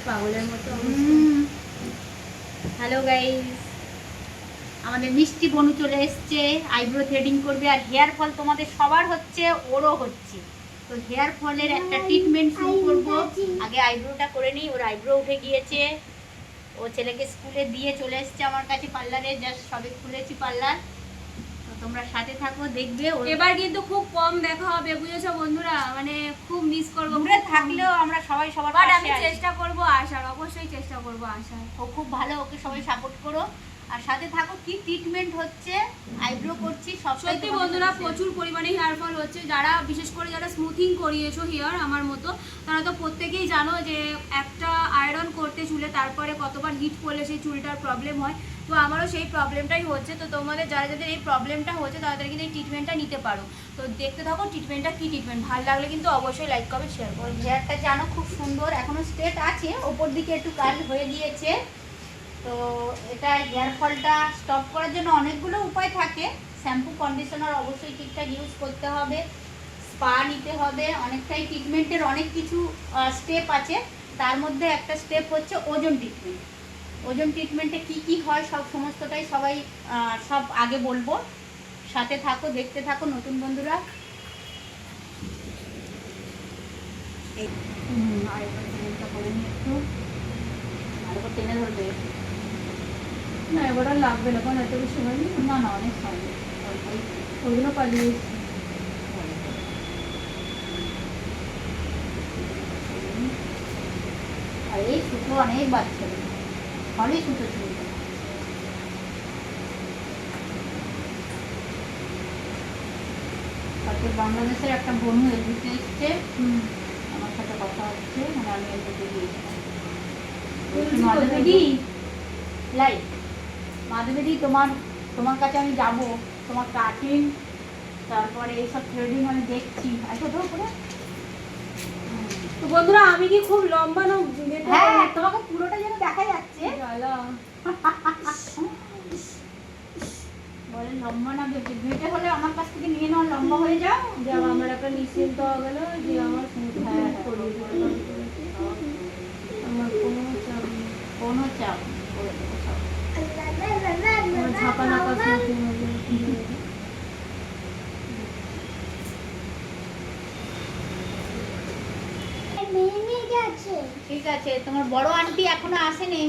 পাগলের মতো। Hello guys, আমাদের মিষ্টি বনু চলে এসছে, আইব্রো থ্রেডিং করবে। আর হেয়ার ফল তোমাদের সবার হচ্ছে, ওরও হচ্ছে। তো হেয়ার ফলের একটা ট্রিটমেন্ট শুরু করবো। আগে আইব্রোটা করে নিই। ওর আইব্রো উঠে গিয়েছে, ও ছেলেকে স্কুলে দিয়ে চলে এসছে আমার কাছে পার্লারে। জাস্ট সবে খুলেছি পার্লার। তো তোমরা সাথে থাকো, দেখবে। এবার কিন্তু খুব কম দেখা হবে, বুঝেছো বন্ধুরা? মানে খুব মিস করবো। দূরে থাকলেও আমরা সবাই সবার বাট পাশে আমি আছি। চেষ্টা করবো আসার, অবশ্যই চেষ্টা করবো আসার। ও খুব ভালো, ওকে সবাই সাপোর্ট করো। আর সাথে থাকো, কি ট্রিটমেন্ট হচ্ছে, আইব্রো করছি সব। সত্যি বন্ধুরা প্রচুর পরিমাণে হেয়ার ফল হচ্ছে। যারা বিশেষ করে যারা স্মুথিং করিয়েছো হেয়ার আমার মতো, তারা তো প্রত্যেকেই জানো যে একটা আয়রন করতে চুলে তারপরে কতবার হিট করলে সেই চুলটার প্রবলেম হয়। তো আমারও সেই প্রবলেমটাই হচ্ছে। তো তোমাদের যারা যাদের এই প্রবলেমটা হচ্ছে তাদের কিন্তু এই ট্রিটমেন্টটা নিতে পারো। তো দেখতে থাকো ট্রিটমেন্টটা কি ট্রিটমেন্ট। ভালো লাগলে কিন্তু অবশ্যই লাইক কমেন্ট শেয়ার করো। হেয়ারটা জানো খুব সুন্দর, এখনো স্ট্রেট আছে, ওপর দিকে একটু কার্ল হয়ে গিয়েছে। তো এটা হেয়ার ফলটা স্টপ করার জন্য অনেকগুলো উপায় থাকে। শ্যাম্পু কন্ডিশনার অবশ্যই ঠিকঠাক ইউজ করতে হবে, স্পা নিতে হবে, অনেকটাই ট্রিটমেন্টের অনেক কিছু স্টেপ আছে। তার মধ্যে একটা স্টেপ হচ্ছে ওজন ট্রিটমেন্ট। ওজন ট্রিটমেন্টে কি কি হয় সব সমস্তটাই সব আগে বলবো। সাথে থাকো, দেখতে থাকো নতুন বন্ধুরা। আরেকবার করে নিই একটু, আরেকবার টেনে ধরবে না এবার আর লাগবে না, কারণ এত বেশি হয়নি। না না, অনেক হয়নি, ওইগুলো পালিয়ে আর এই সুতো অনেক বাচ্চা, ভালোই সুতো ছিল। তারপর বাংলাদেশের একটা বনু এদিকে এসছে, আমার সাথে কথা হচ্ছে, মানে আমি এদিকে গিয়েছিলাম। মাধবেদি লাইক, মাধবেদি তোমার কাছে আমি যাবো, তোমার কাটিং তারপরে এইসব থ্রেডিং আমি দেখছি। আসো তো করে। তো বন্ধুরা আমি কি খুব লম্বা না? হ্যাঁ, তোমাকে পুরোটা যেন দেখা যাচ্ছে। বলে লম্বা না, বেটে হলে আমার কাছ থেকে নিয়ে নাও, লম্বা হয়ে যাও। যে আমার একটা নিশ্চিন্ত হয়ে গেল যে আমার আমার কোনো চাপ নেই, কোনো চাপ করে দেবো সব। আমার ঝাপা নাপা ঠিক আছে, তোমার বড় আন্টি এখনো আসেনি।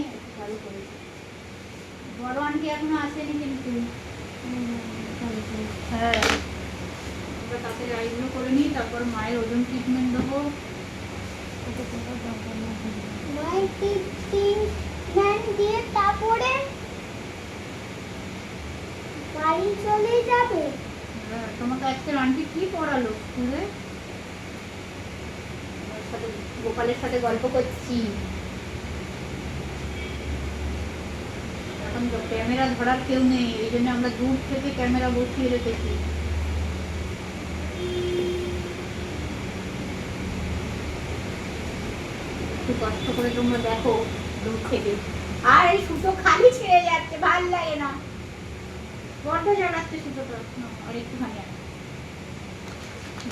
বড় আন্টি এখনো আসেনি কিন্তু। হ্যাঁ, আমরা তাতে আইব্রো করে নিই, তারপর মায়ের ওজন ট্রিটমেন্ট দেবো। তারপরে বাড়ি চলে যাবে। হ্যাঁ, তোমাকে আজকে আন্টি কি পড়ালো স্কুলে? গোপালের সাথে গল্প করছি। এখন তো ক্যামেরা ধরার কেউ নেই, এই জন্য আমরা দূর থেকে ক্যামেরা বসিয়ে রেখেছি। একটু কষ্ট করে তোমরা দেখো দূর থেকে। আর এই সুতো খালি ছিঁড়ে যাচ্ছে, ভাল লাগে না, বড্ড জ্বালাচ্ছে সুতোটা। আর একটুখানি আছে।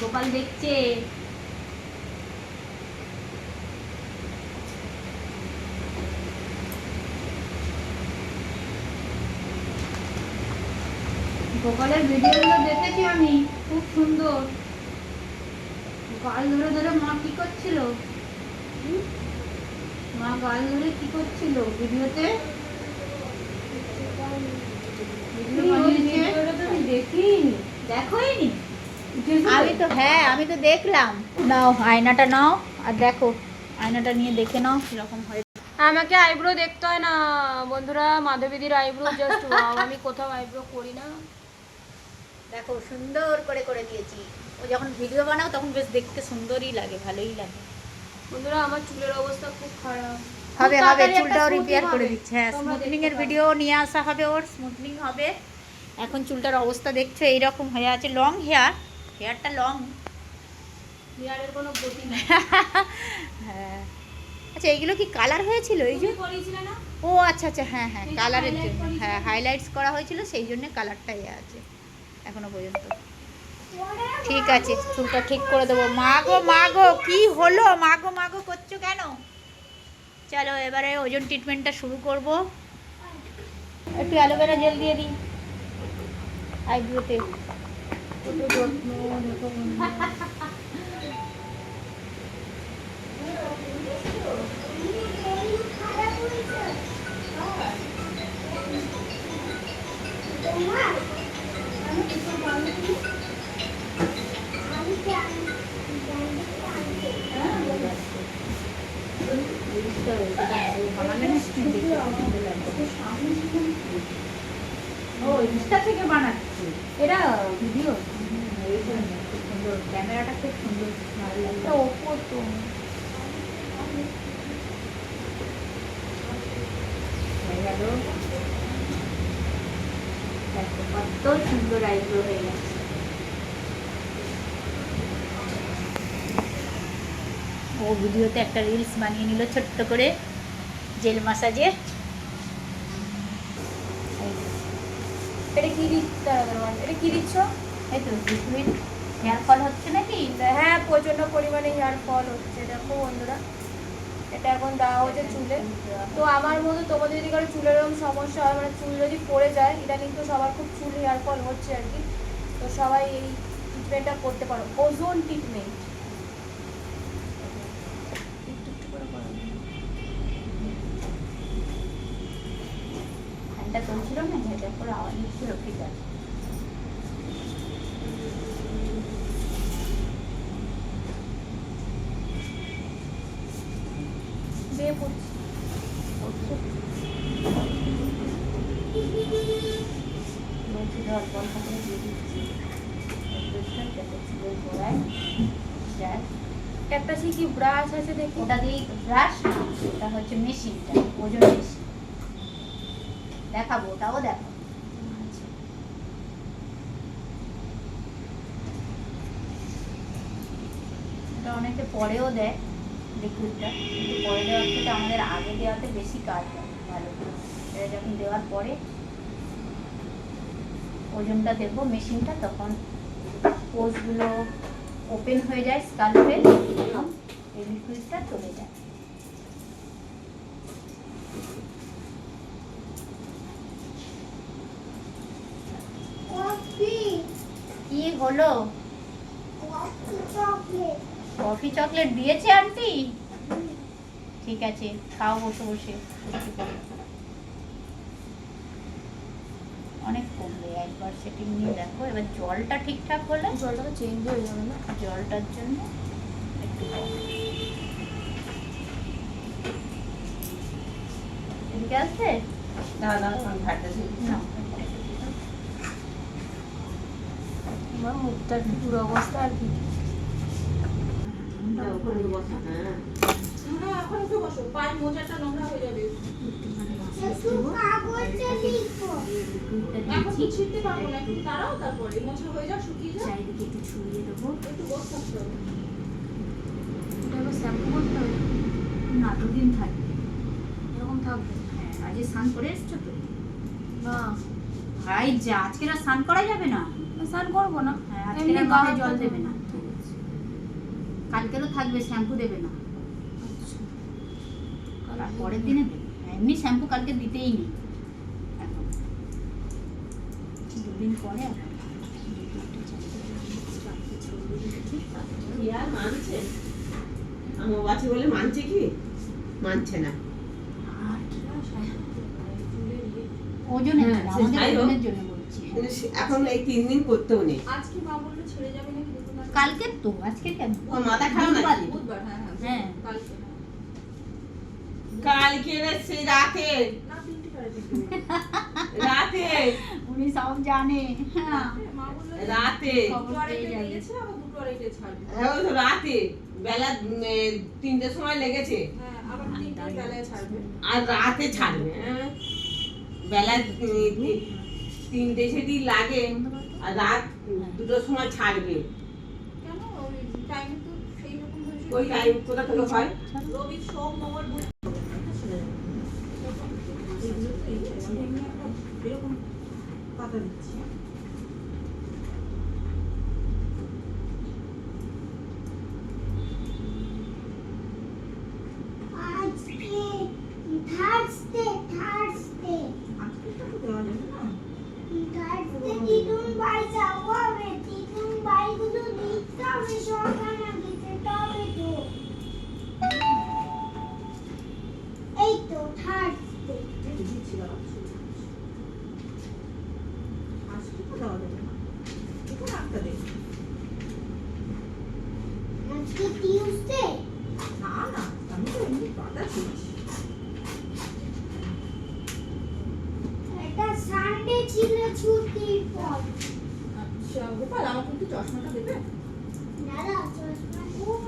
গোপাল দেখছে। গোপালের ভিডিওগুলো দেখেছি আমি, খুব সুন্দর। গাল ধরে ধরে মা কি করছিল, মা গাল ধরে কি করছিল ভিডিওতে? দেখিনি, দেখোইনি? আমি তো দেখলাম। নাও আয়নাটা নাও আর দেখো, আয়নাটা নিয়ে দেখে নাও কিরকম হয়। আমাকে আইব্রো দেখতে হয় না বন্ধুরা, মাধবীদির আইব্রো জাস্ট ওয়াও। আমি কোথাও আইব্রো করি না। দেখো সুন্দর করে করে দিয়েছি। ও যখন ভিডিও বানাও তখন বেশ দেখতে সুন্দরই লাগে, ভালোই লাগে। বন্ধুরা আমার চুলের অবস্থা খুব খারাপ। হবে হবে, চুলটাও রিপেয়ার করে দিচ্ছে। হ্যাঁ, স্মুথনিং এর ভিডিও নিয়ে আসা হবে, ওর স্মুথনিং হবে। এখন চুলটার অবস্থা দেখছো এইরকম হয়ে আছে। লং হেয়ারটা লং, হেয়ারের কোনো গতি নেই। হ্যাঁ। আচ্ছা, এইগুলো কি কালার হয়েছিল? এই যে করিয়েছিলে না? ও আচ্ছা আচ্ছা, হ্যাঁ হ্যাঁ, কালারের জন্য। হ্যাঁ, হাইলাইটস করা হয়েছিল, সেই জন্য কালারটা আছে এখনো পর্যন্ত। ঠিক আছে, চুলটা ঠিক করে দেবো। মা গো কি হলো? মা গো করছো কেন? চলো এবারে ওজন ট্রিটমেন্টটা শুরু করব। একটু অ্যালোভেরা জেল দিয়ে দিই আইব্রোতে। ও ইনস্টা থেকে বানাচ্ছি এটা ভিডিও। খুব সুন্দর ক্যামেরাটা, খুব সুন্দর ভালো লাগছে। ওপো তো হয়ে গেল। দেখো কত সুন্দর আইব্রো হয়ে গেছে। ও ভিডিওতে একটা রিলস বানিয়ে নিল ছোট্ট করে জেল মাসাজে। এটা কি দিচ্ছ? এটা কি দিচ্ছ? এই তো লিকুইড হেয়ার ফল হচ্ছে নাকি? হ্যাঁ, প্রচন্ড পরিমাণে হেয়ার ফল হচ্ছে। দেখো বন্ধুরা, এটা এখন দেওয়া হচ্ছে চুলে। তো আমার মতো তোমাদের যদি কারো চুলের এরকম সমস্যা হয়, মানে চুল যদি পড়ে যায়, ইদানিং তো সবার খুব চুল হেয়ার ফল হচ্ছে আর কি, তো সবাই এই ট্রিটমেন্টটা করতে পারো, ওজোন ট্রিটমেন্ট। ফ্যানটা চলছিল না, এটা করে আওয়াজ হচ্ছিল, ঠিক আছে। দিয়ে পড়ছি। বলছি ধর অল্প করে দিয়ে দিচ্ছি যাতে চুলের গোড়ায় যায়। একটা সে কি ব্রাশ আছে দেখি। ওটা দিয়েই ব্রাশ না, ওটা হচ্ছে মেশিনটা, ওজন মেশিন দেখাবো, ওটাও দেখাবো। এটা অনেকে পরেও দেয় লিকুইডটা, কিন্তু পরে দেওয়ার থেকে আমাদের আগে দেওয়াতে বেশি কাজ হয় ভালো। এটা যখন দেওয়ার পরে ওজনটা দেবো মেশিনটা, তখন পোর্সগুলো ওপেন হয়ে যায় স্কাল্পে, তখন এই লিকুইডটা চলে যায়। কি হলো? কফি চকলেট দিয়েছে আন্টি? ঠিক আছে, খাও বসে বসে। অনেক কমবে, একবার সেটিং নিয়ে দেখো। এবার জলটা ঠিকঠাক হলে, জলটা তো চেঞ্জ হয়ে যাবে না? জলটার জন্য একটু কম। এদিকে আসছে না ঘাটতেছি না। আমার মুখটার পুরো অবস্থা আর কি। এখন একটু বসো, পায়ের মোজাটা নোংরা হয়ে যাবে। এখন তো ছিঁড়তে পারবো না, একটু দাঁড়াও, তারপরে মোছা হয়ে যাক, শুকিয়ে যাক, চারিদিকে একটু ছড়িয়ে দেবো। একটু বসে থাকতে হবে। এটা আবার শ্যাম্পু করতে হবে? না, দুদিন থাকবে। এরকম থাকবে? হ্যাঁ, আজকে স্নান করে এসছো তো? না, ভাই যা, আজকে আর স্নান করা যাবে না। স্নান করবো না। হ্যাঁ, আজকে এমনি আর গা মাথায় হাত জল ধোবো। দেবে না। ঠিক আছে। কালকেরও থাকবে, শ্যাম্পু দেবে না। আচ্ছা। আর পরের দিনে দেবে। এমনি শ্যাম্পু কালকে দিতেই নেই এখন, দুদিন পরে আবার। কি আর মানছে? আমার বাচ্চা বলে মানছে কি? মানছে না। ওজনের হ্যাঁ, জন্য, সে আমাদের যাই হোক। ওজনের জন্য বলছি। কিন্তু এখন এই 3 দিন করতেও নেই। আজকে মা বললো ছেড়ে যাবে নাকি দেখুন না। কালকে তো, আজকে কেন? ওর মাথা খারাপ বুধবার নাকি? তো। বুধবার, হ্যাঁ হ্যাঁ। কালকে। কালকে না, সেই রাতে না, 3টে সাড়ে 3টে। রাতে উনি সব জানে। হ্যাঁ, মা বললো রাতে খবর পেয়ে যাবে। লেগেছে, আবার 2 আড়াইটে ছাড়বে। হ্যাঁ, ওই তো রাতে বেলা 3টের সময় লেগেছে, হ্যাঁ, আবার 3টে বেলায় ছাড়বে। আর রাতে ছাড়বে। হ্যাঁ, বেলা 3টে সেদিন লাগে, আর রাত 2টোর সময় ছাড়বে। কেন? ওই টাইমে তো সেই রকম হয়েছে। ওই টাইম কোথা থেকে হয়? রবি, সোম, মঙ্গল, বুধ। এরকম পাতা দিচ্ছি। আজকে একটা দে। আজকে টিউসডে। না না, আমি তো এমনি পাতা ছিঁড়ছি। এটা সানডে ছিল ছুটির পর। আচ্ছা গোপাল, আমার কিন্তু চশমাটা দেবে? দাদা চশমা কোন?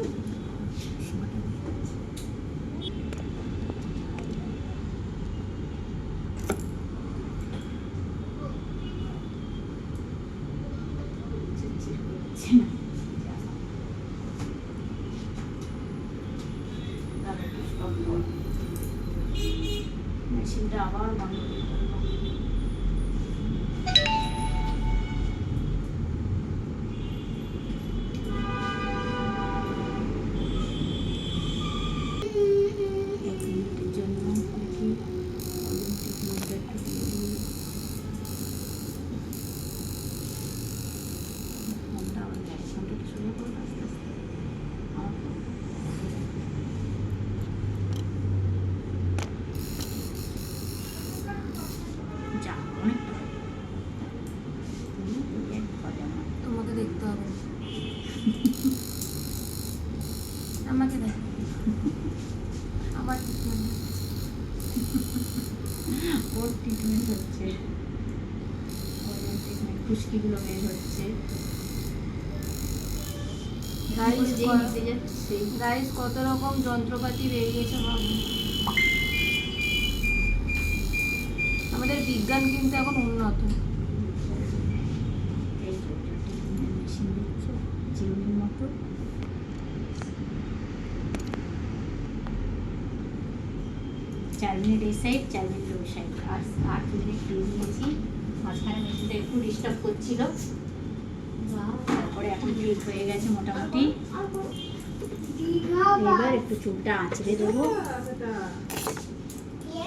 মেশিনটা আবার বন্ধ করে দেবো। এক মিনিটের জন্য দেখি অলিম্পিক মোডটা একটু দিয়ে দিই। ফোনটা আবার ফোনটা একটু সোজা করো আস্তে আস্তে। আমার ফোন। যা অনেকটা ঘরে আমার তোমাকে দেখতে হবে না। আমাকে দেখো, আমার ট্রিটমেন্ট ওর ট্রিটমেন্ট হচ্ছে, ওর ট্রিটমেন্ট খুশকিগুলো বের হচ্ছে। গাইস যেই নিতে যাচ্ছে গাইস কত রকম যন্ত্রপাতি বেরিয়েছে ভাবুন। আমাদের বিজ্ঞান কিন্তু এখন উন্নত। এই মেশিন দিচ্ছে জিউনির মতো। চার মিনিট এই সাইড, 4 মিনিট ওই সাইড, আর 8 মিনিট দিয়ে দিয়েছি। মাঝখানে মেশিনটা একটু ডিস্টার্ব করছিল, তারপরে এখন ক্লিক হয়ে গেছে মোটামুটি। এবার একটু চুলটা আঁচড়ে দেবো।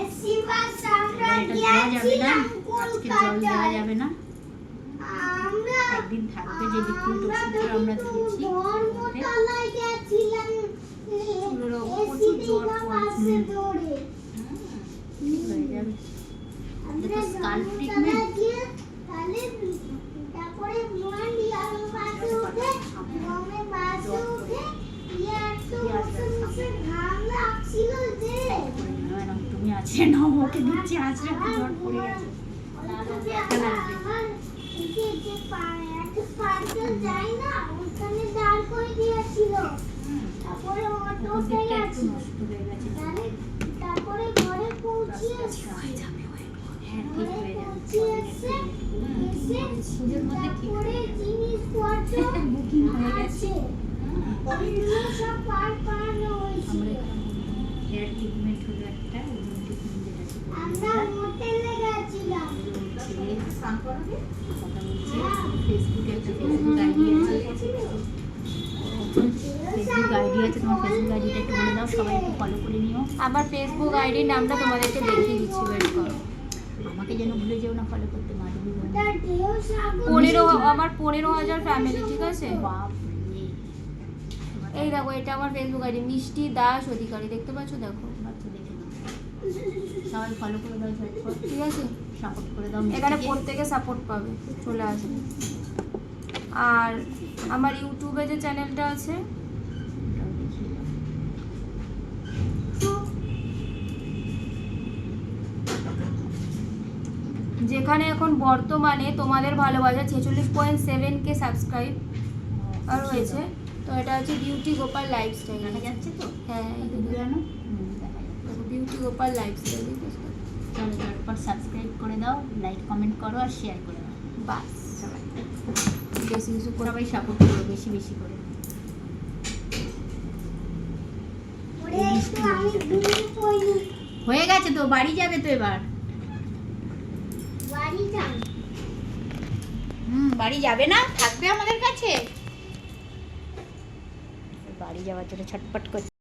এসিবার সামনে এবার এটা ধোয়া যাবে না, আজকে জল দেওয়া কলকাতায় যাবে না। আমরা একদিন থাকবে যে লিকুইড ওষুধটা আমরা দিয়েছি ধর্মতলায় গেছিলাম চুলের ওপর এসি জোর বাসে ধরে ঠিক হয়ে যাবে। আমরা এটা scalp ধর্মতলায় treatment? গিয়ে তাহলে তারপরে মন্ডিয়াল বাসে উঠে মমে বাসে উঠে একটু বসে বসে ঘাম লাগছিল যে করে নিও, এরকম তুমি আছড়ে নাও, ওকে দিচ্ছি আছড়ে, জল পড়ে গেছে। আমার যে পার্কে যাই না ওখানে দাঁড় করে দিয়েছিল তারপরে অটোতে ওদিকটা একটু গেছি নষ্ট হয়ে গেছে। তারপরে ঘরে পৌঁছিয়ে হ্যাঁ ঠিক হয়ে যাবে। এসে পুজোর মধ্যে ঠিক তারপরে হয়ে যাবে। জিনিসপত্র বুকিং হয়ে গেছে। ওইগুলো সব পাড়ানো আমরা হয়েছিল হেয়ার ট্রিটমেন্ট হলো একটা, ওজন ট্রিটমেন্ট যেটা ছিল আমরা হোটেলে গেছিলাম ছেলে কথা বলছে। ফেসবুকে একটা ফেসবুক আইডি আছে, ফেসবুক আইডি আছে, তোমার ফেসবুক আইডিটা একটু বলে দাও, সবাই একটু ফলো করে নিও। আমার ফেসবুক আইডির নামটা তোমাদেরকে দেখিয়ে দিচ্ছি, ওয়েট করো। আমাকে যেন ভুলে যেও না ফলো করতে, মাধবী বলে। তার ঢেউ সাগর আমার 15,000 ফ্যামিলি, ঠিক আছে? বাপরে, এই দেখো, এটা আমার ফেসবুক আইডি, মিষ্টি দাস অধিকারী, দেখতে পাচ্ছ? দেখো, এবার তো দেখে নাও, সবাই ফলো করে দাও ঝটপট, ঠিক আছে? সাপোর্ট করে দাও এখানে মিষ্টিকে। প্রত্যেকে সাপোর্ট পাবে, চলে আসবে। আর আমার ইউটিউবে যে চ্যানেলটা আছে, ওটাও দেখিয়ে দাও। যেখানে এখন বর্তমানে তোমাদের ভালোবাসা 46.7K সাবস্ক্রাইব আর হয়েছে। তো এটা হচ্ছে বিউটি গোপাল লাইফস্টাইল। দেখা যাচ্ছে তো? হ্যাঁ, এই যে বেরানো দেখা যাচ্ছে। দেখো, বিউটি গোপাল লাইফস্টাইল। চলো ঝটপট সাবস্ক্রাইব করে দাও, লাইক কমেন্ট করো আর শেয়ার করে দাও। বাস, সবাই বেশি কিছু করে সবাই সাপোর্ট করো বেশি বেশি করে। ওরে একটু আমি ঘুমিয়ে পড়ি হয়ে গেছে তো, বাড়ি যাবে তো এবার? বাড়ি যাই বাড়ি যাবে না, থাকবে আমাদের কাছে? বাড়ি যাওয়ার জন্য ছটপট করছে।